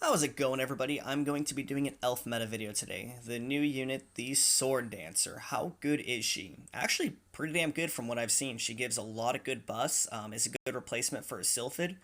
How's it going, everybody? I'm going to be doing an elf meta video today. The new unit, the Sword Dancer. How good is she? Actually, pretty damn good from what I've seen. She gives a lot of good buffs. Is a good replacement for a Sylphid.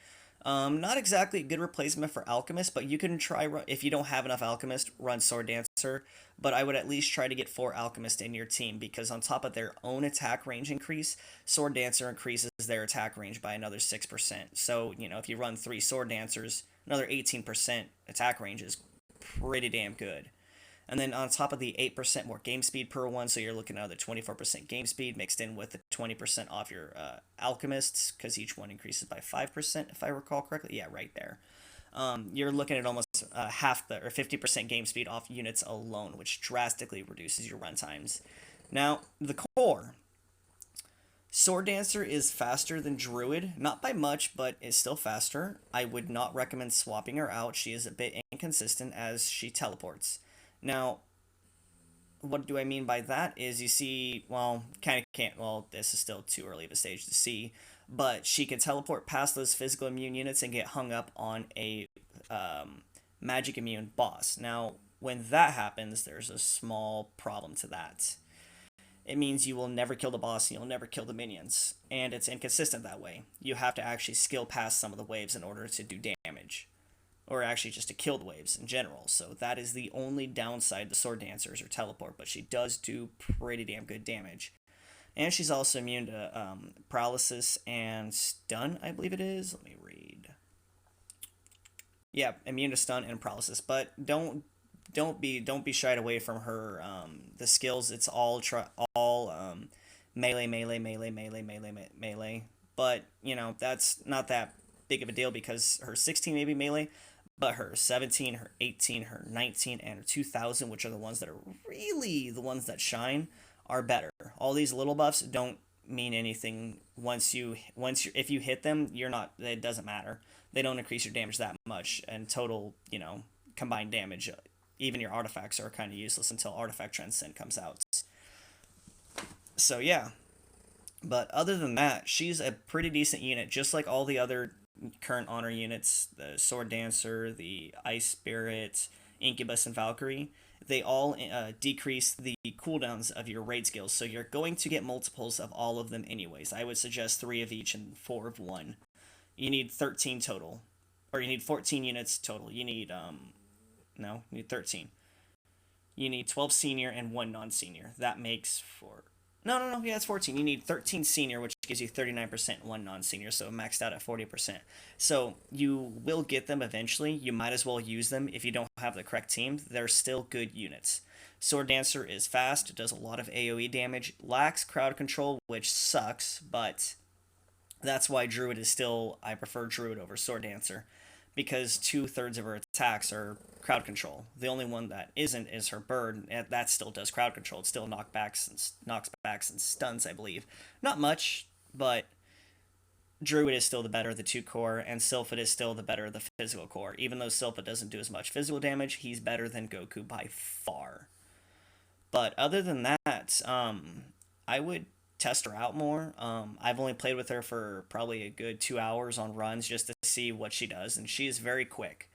Not exactly a good replacement for Alchemist, but you can try, if you don't have enough Alchemist, run Sword Dancer. But I would at least try to get 4 Alchemist in your team, because on top of their own attack range increase, Sword Dancer increases their attack range by another 6%. So, if you run 3 Sword Dancers, another 18% attack range is pretty damn good. And then on top of the 8% more game speed per one, so you're looking at another 24% game speed mixed in with the 20% off your alchemists, because each one increases by 5%, if I recall correctly. Yeah, right there. You're looking at almost half the, or 50% game speed off units alone, which drastically reduces your run times. Now, the core. Sword Dancer is faster than Druid, not by much, but is still faster. I would not recommend swapping her out. She is a bit inconsistent as she teleports. Now, what do I mean by that is you see, well, kind of can't, well, this is still too early of a stage to see, but she can teleport past those physical immune units and get hung up on a magic immune boss. Now, when that happens, there's a small problem to that. It means you will never kill the boss and you'll never kill the minions. And it's inconsistent that way. You have to actually skill past some of the waves in order to do damage. Or actually just to kill the waves in general. So that is the only downside to Sword Dancers or teleport, but she does do pretty damn good damage. And she's also immune to paralysis and stun, I believe it is. Let me read. Yeah, immune to stun and paralysis. But don't be shied away from her the skills. It's all melee, melee, melee, melee, melee, melee. But that's not that big of a deal because her 16 may be melee, but her 17, her 18, her 19, and her 2000, which are the ones that are really the ones that shine, are better. All these little buffs don't mean anything if you hit them, you're not it doesn't matter. They don't increase your damage that much, and total, combined damage, even your artifacts are kind of useless until Artifact Transcend comes out. So yeah, but other than that, she's a pretty decent unit, just like all the other current honor units, the Sword Dancer, the Ice Spirit, Incubus, and Valkyrie. They all decrease the cooldowns of your raid skills, so you're going to get multiples of all of them anyways. I would suggest 3 of each and 4 of one. You need 13 total, or you need 14 units total. You need no, you need 13. You need 12 senior and 1 non-senior. That makes for no, yeah, it's 14. You need 13 senior, which gives you 39%, 1 non-senior, so maxed out at 40%. So you will get them eventually. You might as well use them if you don't have the correct team. They're still good units. Sword Dancer is fast, does a lot of AoE damage, lacks crowd control, which sucks, but that's why Druid is still, I prefer Druid over Sword Dancer, because 2/3 of her attacks are crowd control. The only one that isn't is her bird, and that still does crowd control. It still knockbacks and stuns, I believe. Not much, but Druid is still the better of the 2 core, and Sylphid is still the better of the physical core. Even though Sylphid doesn't do as much physical damage, he's better than Goku by far. But other than that, I would test her out more. I've only played with her for probably a good 2 hours on runs just to see what she does, and she is very quick.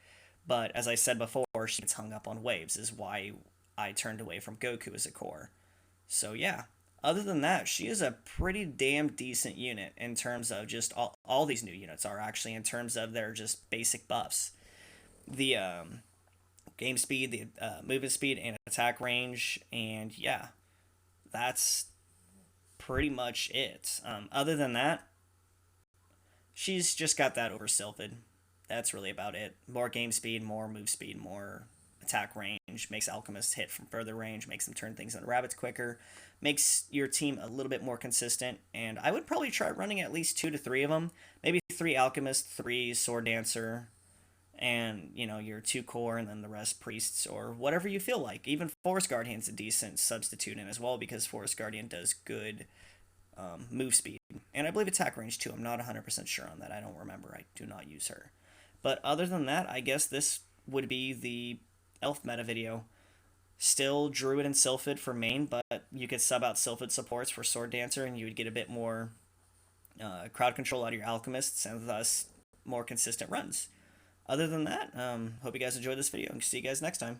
But as I said before, she gets hung up on waves, is why I turned away from Goku as a core. So yeah, other than that, she is a pretty damn decent unit in terms of just all these new units are actually in terms of their just basic buffs. The game speed, the movement speed, and attack range, and yeah, that's pretty much it. Other than that, she's just got that over Sylphid. That's really about it. More game speed, more move speed, more attack range, makes alchemists hit from further range, makes them turn things into rabbits quicker, makes your team a little bit more consistent, and I would probably try running at least 2 to 3 of them. Maybe 3 alchemists, 3 sword dancer, and your 2 core, and then the rest priests or whatever you feel like. Even Forest Guardian's a decent substitute in as well, because Forest Guardian does good move speed, and I believe attack range too. I'm not 100% sure on that. I don't remember. I do not use her. But other than that, I guess this would be the elf meta video. Still Druid and Sylphid for main, but you could sub out Sylphid supports for Sword Dancer, and you would get a bit more crowd control out of your alchemists, and thus more consistent runs. Other than that, hope you guys enjoyed this video and see you guys next time.